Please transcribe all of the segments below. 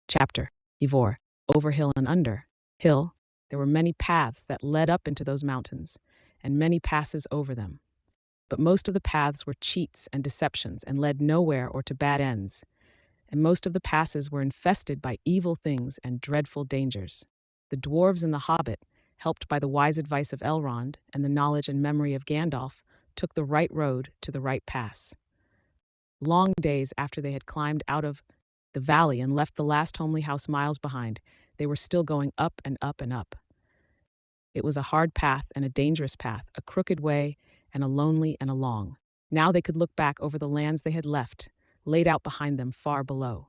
Chapter-4. Over hill and under. Hill, there were many paths that led up into those mountains, and many passes over them. But most of the paths were cheats and deceptions and led nowhere or to bad ends, and most of the passes were infested by evil things and dreadful dangers. The dwarves in the Hobbit, helped by the wise advice of Elrond and the knowledge and memory of Gandalf, took the right road to the right pass. Long days after they had climbed out of the valley and left the last homely house miles behind, they were still going up and up and up. It was a hard path and a dangerous path, a crooked way and a lonely and a long. Now they could look back over the lands they had left, laid out behind them far below.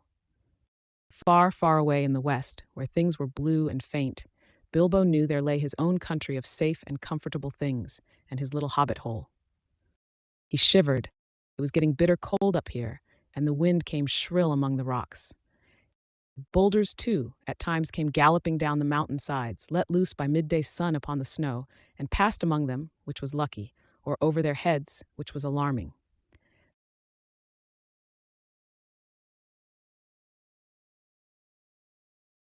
Far, far away in the west, where things were blue and faint, Bilbo knew there lay his own country of safe and comfortable things, and his little hobbit hole. He shivered. It was getting bitter cold up here, and the wind came shrill among the rocks. Boulders, too, at times came galloping down the mountain sides, let loose by midday sun upon the snow, and passed among them, which was lucky, or over their heads, which was alarming.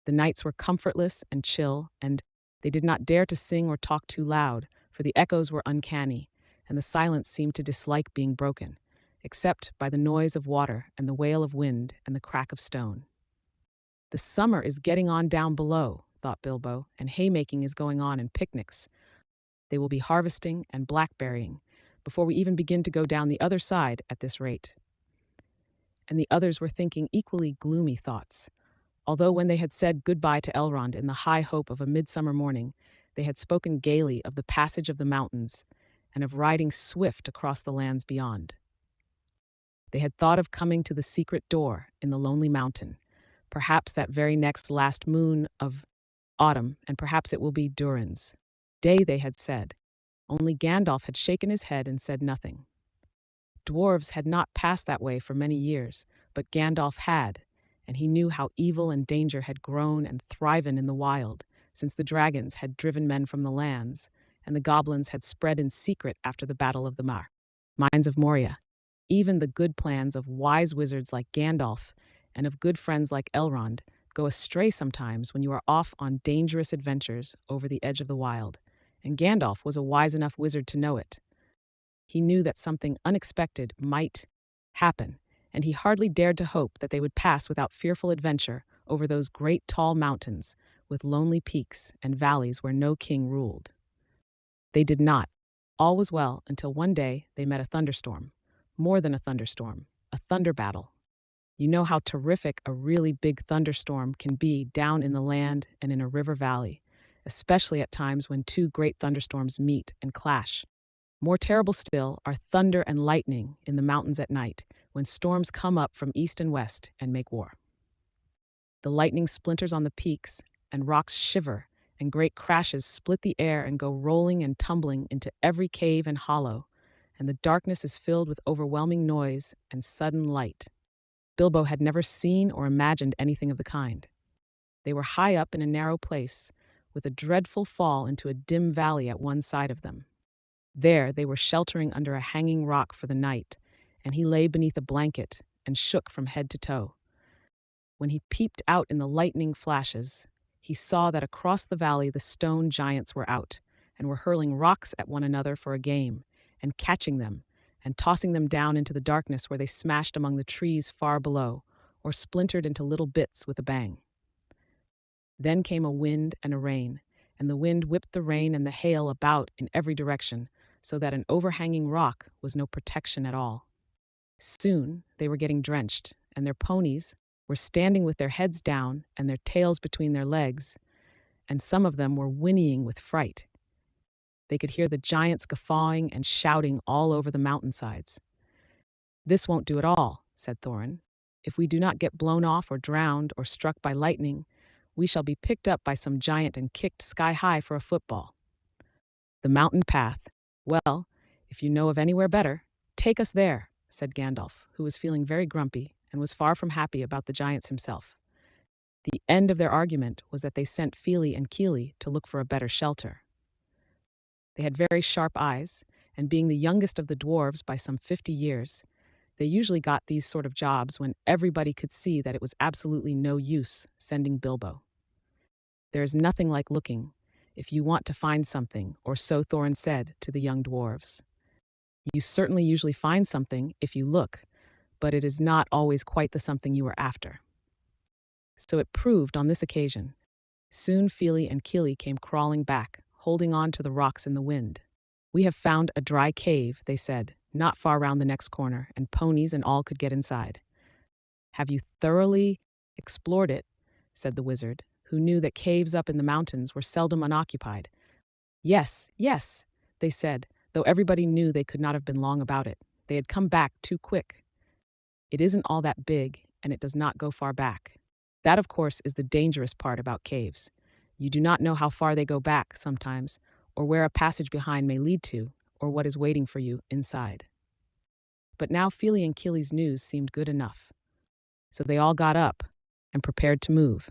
The nights were comfortless and chill, and they did not dare to sing or talk too loud, for the echoes were uncanny, and the silence seemed to dislike being broken, except by the noise of water and the wail of wind and the crack of stone. The summer is getting on down below, thought Bilbo, and haymaking is going on and picnics. They will be harvesting and blackberrying before we even begin to go down the other side at this rate. And the others were thinking equally gloomy thoughts. Although when they had said goodbye to Elrond in the high hope of a midsummer morning, they had spoken gaily of the passage of the mountains and of riding swift across the lands beyond. They had thought of coming to the secret door in the lonely mountain, perhaps that very next last moon of autumn, and perhaps it will be Durin's day, they had said. Only Gandalf had shaken his head and said nothing. Dwarves had not passed that way for many years, but Gandalf had, and he knew how evil and danger had grown and thriven in the wild, since the dragons had driven men from the lands, and the goblins had spread in secret after the Battle of the Mines of Moria. Even the good plans of wise wizards like Gandalf and of good friends like Elrond go astray sometimes when you are off on dangerous adventures over the edge of the wild, and Gandalf was a wise enough wizard to know it. He knew that something unexpected might happen, and he hardly dared to hope that they would pass without fearful adventure over those great tall mountains with lonely peaks and valleys where no king ruled. They did not. All was well until one day they met a thunderstorm. More than a thunderstorm, a thunder battle. You know how terrific a really big thunderstorm can be down in the land and in a river valley, especially at times when two great thunderstorms meet and clash. More terrible still are thunder and lightning in the mountains at night, when storms come up from east and west and make war. The lightning splinters on the peaks, and rocks shiver, and great crashes split the air and go rolling and tumbling into every cave and hollow, and the darkness is filled with overwhelming noise and sudden light. Bilbo had never seen or imagined anything of the kind. They were high up in a narrow place, with a dreadful fall into a dim valley at one side of them. There they were sheltering under a hanging rock for the night, and he lay beneath a blanket and shook from head to toe. When he peeped out in the lightning flashes, he saw that across the valley the stone giants were out, and were hurling rocks at one another for a game, and catching them, and tossing them down into the darkness where they smashed among the trees far below, or splintered into little bits with a bang. Then came a wind and a rain, and the wind whipped the rain and the hail about in every direction, so that an overhanging rock was no protection at all. Soon they were getting drenched, and their ponies were standing with their heads down and their tails between their legs, and some of them were whinnying with fright. They could hear the giants guffawing and shouting all over the mountainsides. "This won't do at all," said Thorin. "If we do not get blown off or drowned or struck by lightning, we shall be picked up by some giant and kicked sky high for a football. The mountain path. Well, if you know of anywhere better, take us there," said Gandalf, who was feeling very grumpy and was far from happy about the giants himself. The end of their argument was that they sent Fili and Kili to look for a better shelter. They had very sharp eyes, and being the youngest of the dwarves by some 50 years, They usually got these sort of jobs when everybody could see that it was absolutely no use sending Bilbo. There is nothing like looking if you want to find something, or so Thorin said to the young dwarves. You certainly usually find something if you look, but it is not always quite the something you are after. So it proved on this occasion. Soon Fili and Kili came crawling back, holding on to the rocks in the wind. We have found a dry cave, they said, not far round the next corner, and ponies and all could get inside. Have you thoroughly explored it? Said the wizard, who knew that caves up in the mountains were seldom unoccupied. Yes, yes, they said, though everybody knew they could not have been long about it. They had come back too quick. It isn't all that big, and it does not go far back. That, of course, is the dangerous part about caves. You do not know how far they go back sometimes, or where a passage behind may lead to, or what is waiting for you inside. But now Fili and Kili's news seemed good enough. So they all got up and prepared to move.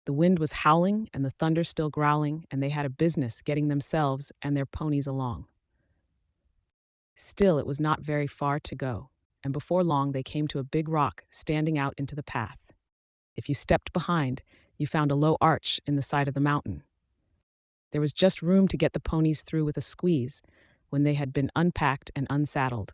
The wind was howling and the thunder still growling, and they had a business getting themselves and their ponies along. Still, it was not very far to go, and before long they came to a big rock standing out into the path. If you stepped behind, you found a low arch in the side of the mountain. There was just room to get the ponies through with a squeeze when they had been unpacked and unsaddled.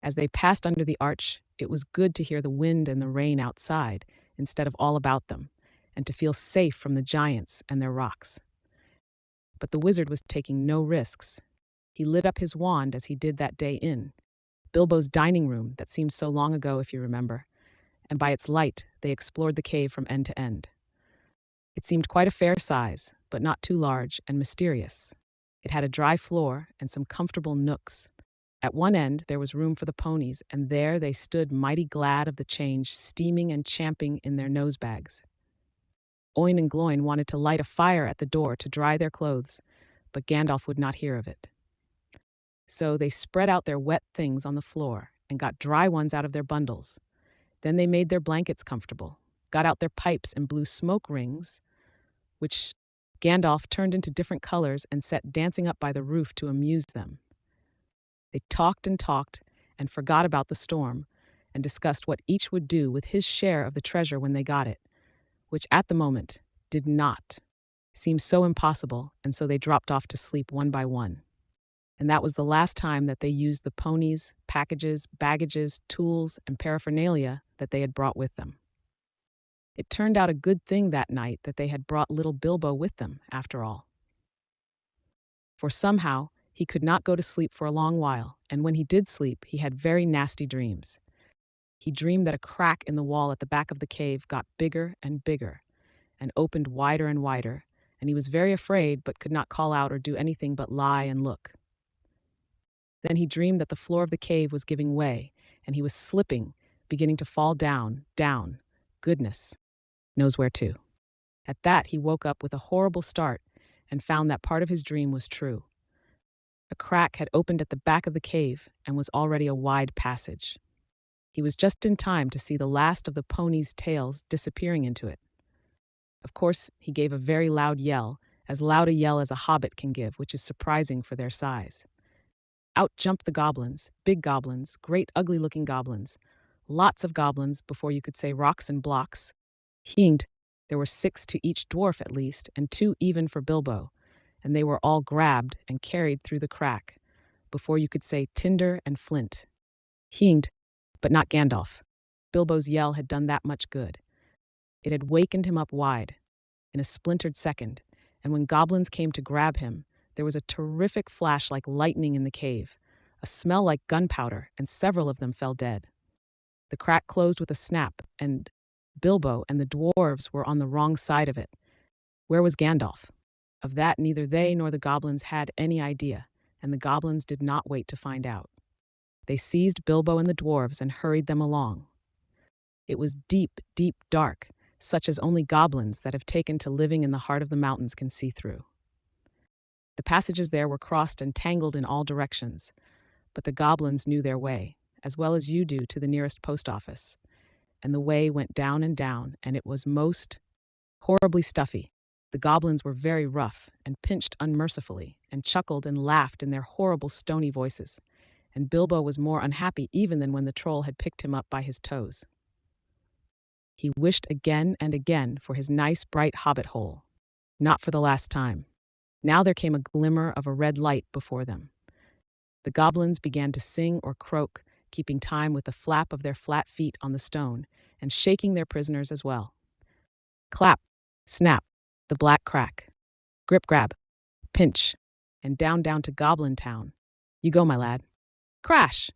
As they passed under the arch, it was good to hear the wind and the rain outside instead of all about them, and to feel safe from the giants and their rocks. But the wizard was taking no risks. He lit up his wand as he did that day in Bilbo's dining room that seemed so long ago, if you remember, and by its light they explored the cave from end to end. It seemed quite a fair size, but not too large and mysterious. It had a dry floor and some comfortable nooks. At one end there was room for the ponies, and there they stood mighty glad of the change, steaming and champing in their nosebags. Oin and Gloin wanted to light a fire at the door to dry their clothes, but Gandalf would not hear of it. So they spread out their wet things on the floor and got dry ones out of their bundles. Then they made their blankets comfortable, got out their pipes and blew smoke rings, which Gandalf turned into different colors and set dancing up by the roof to amuse them. They talked and forgot about the storm, and discussed what each would do with his share of the treasure when they got it, which at the moment did not seem so impossible, and so they dropped off to sleep one by one. And that was the last time that they used the ponies, packages, baggages, tools, and paraphernalia that they had brought with them. It turned out a good thing that night that they had brought little Bilbo with them, after all. For somehow, he could not go to sleep for a long while, and when he did sleep, he had very nasty dreams. He dreamed that a crack in the wall at the back of the cave got bigger and bigger, and opened wider and wider, and he was very afraid but could not call out or do anything but lie and look. Then he dreamed that the floor of the cave was giving way, and he was slipping, beginning to fall down, goodness knows where to. At that he woke up with a horrible start and found that part of his dream was true. A crack had opened at the back of the cave and was already a wide passage. He was just in time to see the last of the ponies' tails disappearing into it. Of course, he gave a very loud a yell as a hobbit can give, which is surprising for their size. Out jumped the goblins, big goblins, great ugly-looking goblins. Lots of goblins before you could say rocks and blocks. There were 6 to each dwarf at least, and 2 even for Bilbo, and they were all grabbed and carried through the crack, before you could say tinder and flint. But not Gandalf. Bilbo's yell had done that much good. It had wakened him up wide, in a splintered second, and when goblins came to grab him, there was a terrific flash like lightning in the cave, a smell like gunpowder, and several of them fell dead. The crack closed with a snap, and Bilbo and the dwarves were on the wrong side of it. Where was Gandalf? Of that neither they nor the goblins had any idea, and the goblins did not wait to find out. They seized Bilbo and the dwarves and hurried them along. It was deep, deep dark, such as only goblins that have taken to living in the heart of the mountains can see through. The passages there were crossed and tangled in all directions, but the goblins knew their way, as well as you do to the nearest post office, and the way went down, and it was most horribly stuffy. The goblins were very rough and pinched unmercifully, and chuckled and laughed in their horrible stony voices, and Bilbo was more unhappy even than when the troll had picked him up by his toes. He wished again and again for his nice bright hobbit hole. Not for the last time. Now there came a glimmer of a red light before them. The goblins began to sing or croak, keeping time with the flap of their flat feet on the stone, and shaking their prisoners as well. Clap, snap, the black crack. Grip grab, pinch, and down to Goblin Town. You go, my lad. Crash,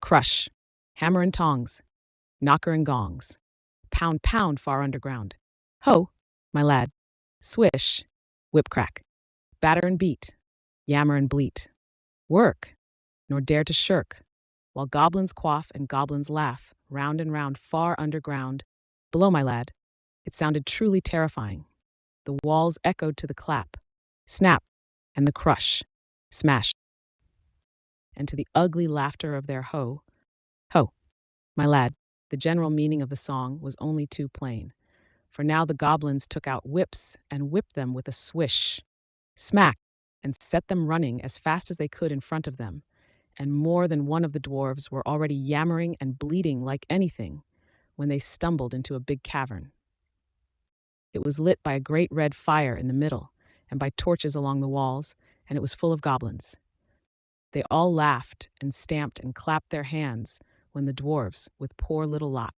crush, hammer and tongs, knocker and gongs. Pound, pound far underground. Ho, my lad. Swish, whip crack. Batter and beat, yammer and bleat. Work, nor dare to shirk, while goblins quaff and goblins laugh, round and round far underground. Below, my lad. It sounded truly terrifying. The walls echoed to the clap, snap, and the crush, smash, and to the ugly laughter of their ho. Ho, my lad. The general meaning of the song was only too plain, for now the goblins took out whips and whipped them with a swish, smack, and set them running as fast as they could in front of them, and more than one of the dwarves were already yammering and bleating like anything when they stumbled into a big cavern. It was lit by a great red fire in the middle, and by torches along the walls, and it was full of goblins. They all laughed and stamped and clapped their hands when the dwarves, with poor little Lot,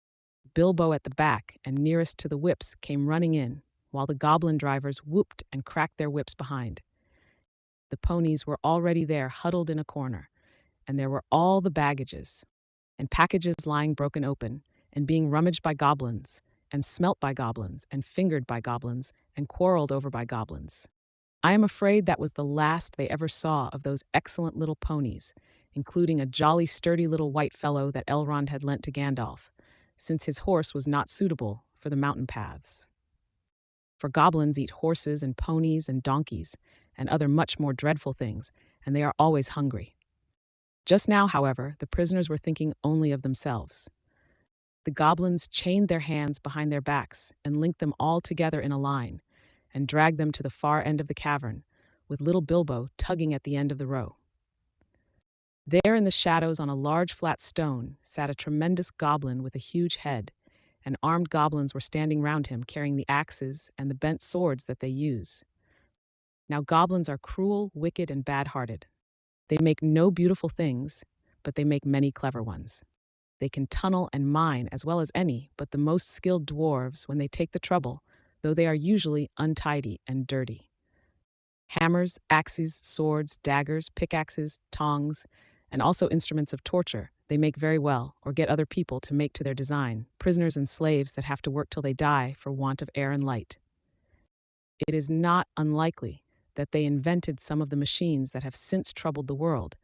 Bilbo at the back and nearest to the whips, came running in, while the goblin drivers whooped and cracked their whips behind. The ponies were already there, huddled in a corner, and there were all the baggages and packages lying broken open and being rummaged by goblins and smelt by goblins and fingered by goblins and quarreled over by goblins. I am afraid that was the last they ever saw of those excellent little ponies, including a jolly sturdy little white fellow that Elrond had lent to Gandalf, since his horse was not suitable for the mountain paths. For goblins eat horses and ponies and donkeys and other much more dreadful things, and they are always hungry. Just now, however, the prisoners were thinking only of themselves. The goblins chained their hands behind their backs and linked them all together in a line, and dragged them to the far end of the cavern, with little Bilbo tugging at the end of the row. There in the shadows on a large flat stone sat a tremendous goblin with a huge head, and armed goblins were standing round him carrying the axes and the bent swords that they use. Now goblins are cruel, wicked, and bad-hearted. They make no beautiful things, but they make many clever ones. They can tunnel and mine as well as any but the most skilled dwarves when they take the trouble, though they are usually untidy and dirty. Hammers, axes, swords, daggers, pickaxes, tongs, and also instruments of torture they make very well, or get other people to make to their design, prisoners and slaves that have to work till they die for want of air and light. It is not unlikely that they invented some of the machines that have since troubled the world,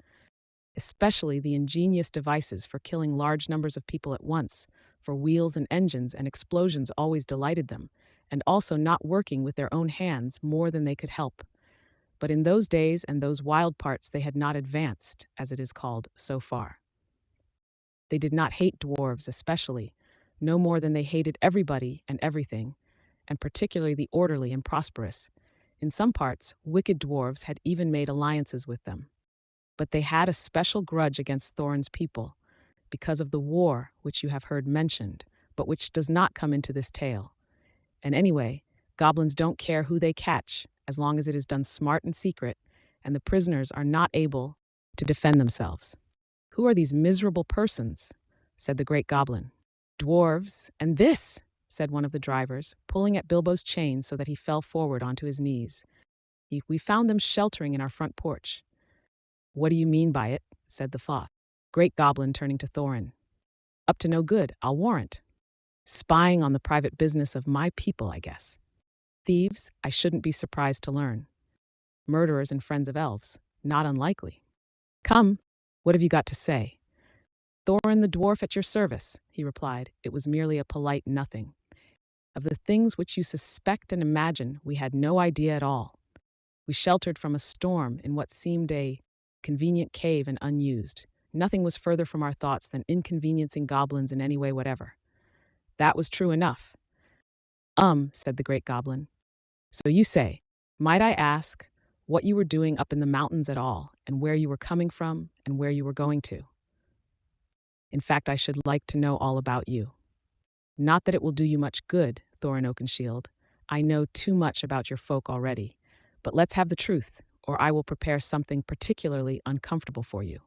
especially the ingenious devices for killing large numbers of people at once, for wheels and engines and explosions always delighted them, and also not working with their own hands more than they could help. But in those days and those wild parts they had not advanced, as it is called, so far. They did not hate dwarves especially, no more than they hated everybody and everything, and particularly the orderly and prosperous. In some parts, wicked dwarves had even made alliances with them. But they had a special grudge against Thorin's people, because of the war which you have heard mentioned, but which does not come into this tale. And anyway, goblins don't care who they catch, as long as it is done smart and secret, and the prisoners are not able to defend themselves. "Who are these miserable persons?" said the great goblin. "Dwarves, and this," said one of the drivers, pulling at Bilbo's chain so that he fell forward onto his knees. "We found them sheltering in our front porch." "What do you mean by it?" said the great goblin, turning to Thorin. "Up to no good, I'll warrant. Spying on the private business of my people, I guess. Thieves, I shouldn't be surprised to learn. Murderers and friends of elves, not unlikely. Come, what have you got to say?" "Thorin the dwarf at your service," he replied. "It was merely a polite nothing. Of the things which you suspect and imagine, we had no idea at all. We sheltered from a storm in what seemed a convenient cave and unused. Nothing was further from our thoughts than inconveniencing goblins in any way whatever." "That was true enough." Said the great goblin. "So you say, might I ask, what you were doing up in the mountains at all, and where you were coming from, and where you were going to. In fact, I should like to know all about you. Not that it will do you much good, Thorin Oakenshield. I know too much about your folk already. But let's have the truth, or I will prepare something particularly uncomfortable for you.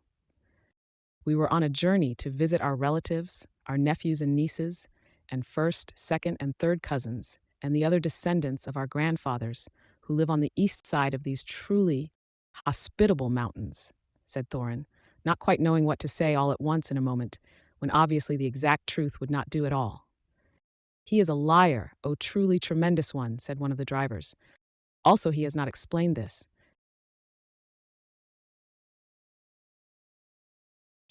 We were on a journey to visit our relatives, our nephews and nieces, and first, second, and third cousins, and the other descendants of our grandfathers, who live on the east side of these truly hospitable mountains, said Thorin, not quite knowing what to say all at once in a moment, when obviously the exact truth would not do at all. He is a liar, O truly tremendous one, said one of the drivers. Also, he has not explained this.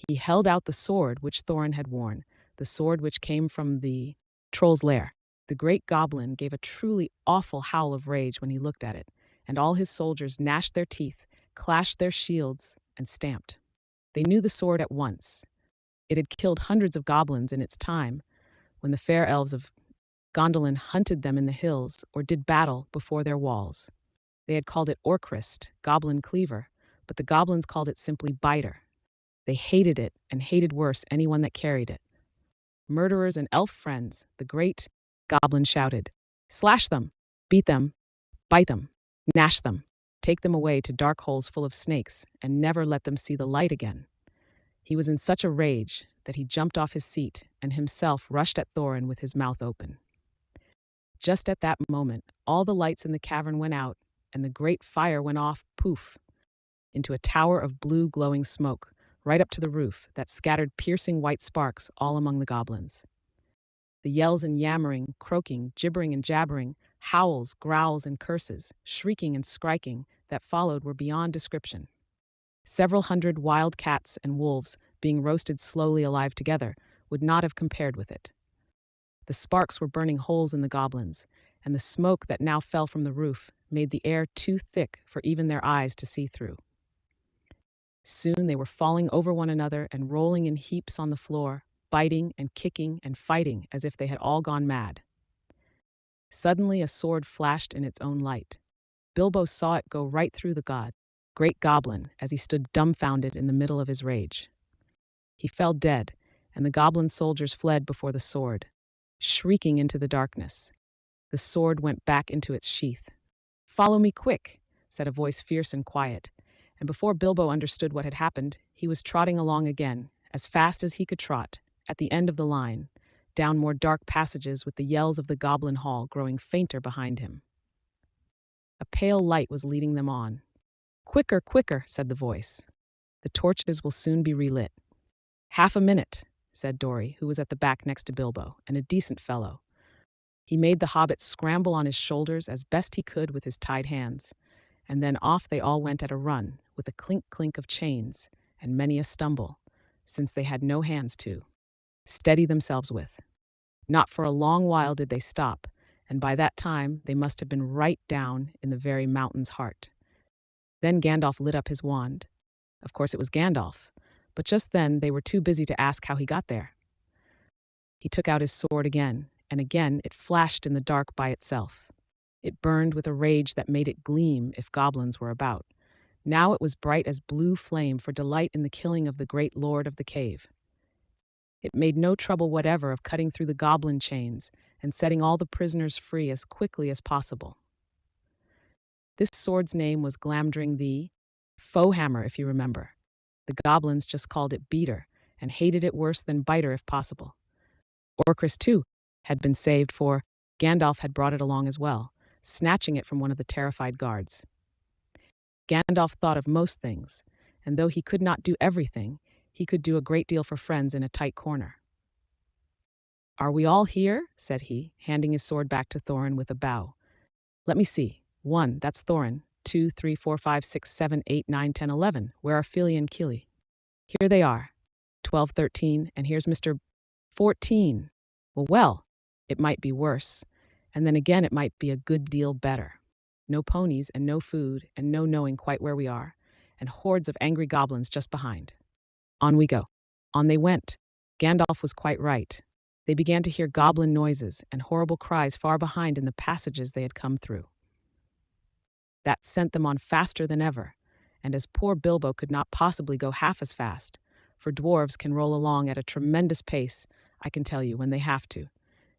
He held out the sword which Thorin had worn, the sword which came from the troll's lair. The great goblin gave a truly awful howl of rage when he looked at it, and all his soldiers gnashed their teeth, clashed their shields, and stamped. They knew the sword at once. It had killed hundreds of goblins in its time, when the fair elves of Gondolin hunted them in the hills or did battle before their walls. They had called it Orcrist, goblin cleaver, but the goblins called it simply biter. They hated it and hated worse anyone that carried it. Murderers and elf friends, the great goblin shouted, slash them, beat them, bite them, gnash them, take them away to dark holes full of snakes, and never let them see the light again. He was in such a rage that he jumped off his seat and himself rushed at Thorin with his mouth open. Just at that moment, all the lights in the cavern went out, and the great fire went off, poof, into a tower of blue glowing smoke, right up to the roof, that scattered piercing white sparks all among the goblins. The yells and yammering, croaking, gibbering and jabbering, howls, growls and curses, shrieking and skriking that followed were beyond description. Several hundred wild cats and wolves, being roasted slowly alive together, would not have compared with it. The sparks were burning holes in the goblins, and the smoke that now fell from the roof made the air too thick for even their eyes to see through. Soon they were falling over one another and rolling in heaps on the floor, biting and kicking and fighting as if they had all gone mad. Suddenly a sword flashed in its own light. Bilbo saw it go right through the great goblin, as he stood dumbfounded in the middle of his rage. He fell dead, and the goblin soldiers fled before the sword, shrieking into the darkness. The sword went back into its sheath. "Follow me quick," said a voice fierce and quiet, and before Bilbo understood what had happened, he was trotting along again, as fast as he could trot, at the end of the line, down more dark passages with the yells of the goblin hall growing fainter behind him. A pale light was leading them on. "Quicker, quicker," said the voice. "The torches will soon be relit." "Half a minute," said Dory, who was at the back next to Bilbo, and a decent fellow. He made the hobbit scramble on his shoulders as best he could with his tied hands, and then off they all went at a run, with a clink-clink of chains, and many a stumble, since they had no hands to steady themselves with. Not for a long while did they stop, and by that time they must have been right down in the very mountain's heart. Then Gandalf lit up his wand. Of course it was Gandalf, but just then they were too busy to ask how he got there. He took out his sword again, and again it flashed in the dark by itself. It burned with a rage that made it gleam if goblins were about. Now it was bright as blue flame for delight in the killing of the great lord of the cave. It made no trouble whatever of cutting through the goblin chains and setting all the prisoners free as quickly as possible. This sword's name was Glamdring the Foehammer, if you remember. The goblins just called it Beater and hated it worse than Biter if possible. Orcrist, too, had been saved, for Gandalf had brought it along as well, snatching it from one of the terrified guards. Gandalf thought of most things, and though he could not do everything, he could do a great deal for friends in a tight corner. "Are we all here?" said he, handing his sword back to Thorin with a bow. "Let me see. 1, that's Thorin. 2, 3, 4, 5, 6, 7, 8, 9, 10, 11. Where are Fili and Kili? Here they are. 12, 13, and here's Mr. 14. Well, it might be worse, and then again it might be a good deal better. No ponies and no food and no knowing quite where we are, and hordes of angry goblins just behind. On we go." On they went. Gandalf was quite right. They began to hear goblin noises and horrible cries far behind in the passages they had come through. That sent them on faster than ever, and as poor Bilbo could not possibly go half as fast, for dwarves can roll along at a tremendous pace, I can tell you, when they have to.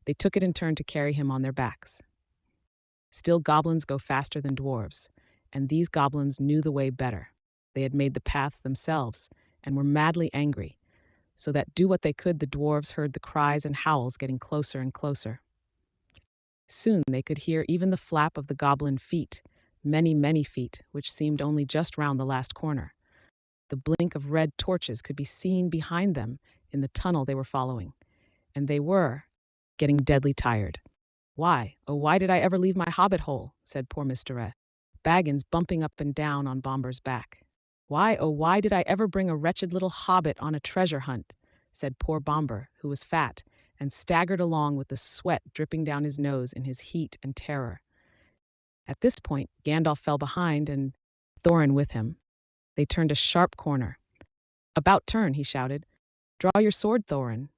They took it in turn to carry him on their backs. Still, goblins go faster than dwarves, and these goblins knew the way better. They had made the paths themselves and were madly angry, so that do what they could, the dwarves heard the cries and howls getting closer and closer. Soon they could hear even the flap of the goblin feet, many, many feet, which seemed only just round the last corner. The blink of red torches could be seen behind them in the tunnel they were following, and they were getting deadly tired. "Why, oh why did I ever leave my hobbit hole?" said poor Mr. Baggins, bumping up and down on Bomber's back. "Why, oh why did I ever bring a wretched little hobbit on a treasure hunt?" said poor Bomber, who was fat, and staggered along with the sweat dripping down his nose in his heat and terror. At this point, Gandalf fell behind, and Thorin with him. They turned a sharp corner. "About turn," he shouted. "Draw your sword, Thorin."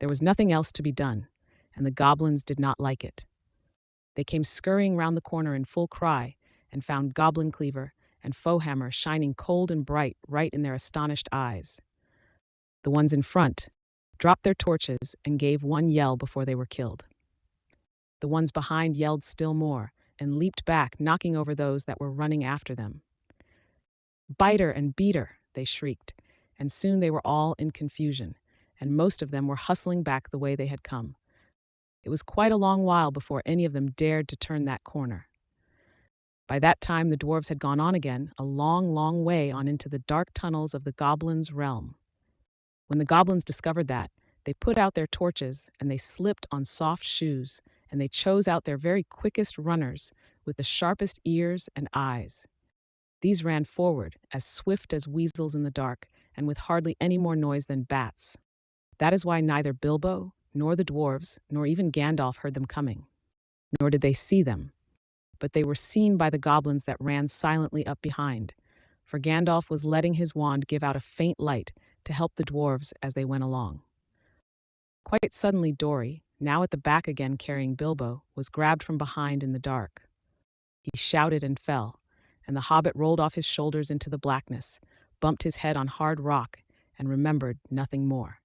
There was nothing else to be done, and the goblins did not like it. They came scurrying round the corner in full cry, and found Goblin Cleaver and Foehammer shining cold and bright right in their astonished eyes. The ones in front dropped their torches and gave one yell before they were killed. The ones behind yelled still more and leaped back, knocking over those that were running after them. "Biter and beater," they shrieked, and soon they were all in confusion, and most of them were hustling back the way they had come. It was quite a long while before any of them dared to turn that corner. By that time the dwarves had gone on again, a long, long way on into the dark tunnels of the goblins' realm. When the goblins discovered that, they put out their torches, and they slipped on soft shoes, and they chose out their very quickest runners, with the sharpest ears and eyes. These ran forward, as swift as weasels in the dark, and with hardly any more noise than bats. That is why neither Bilbo, nor the dwarves, nor even Gandalf heard them coming. Nor did they see them. But they were seen by the goblins that ran silently up behind, for Gandalf was letting his wand give out a faint light to help the dwarves as they went along. Quite suddenly Dory, now at the back again carrying Bilbo, was grabbed from behind in the dark. He shouted and fell, and the hobbit rolled off his shoulders into the blackness, bumped his head on hard rock, and remembered nothing more.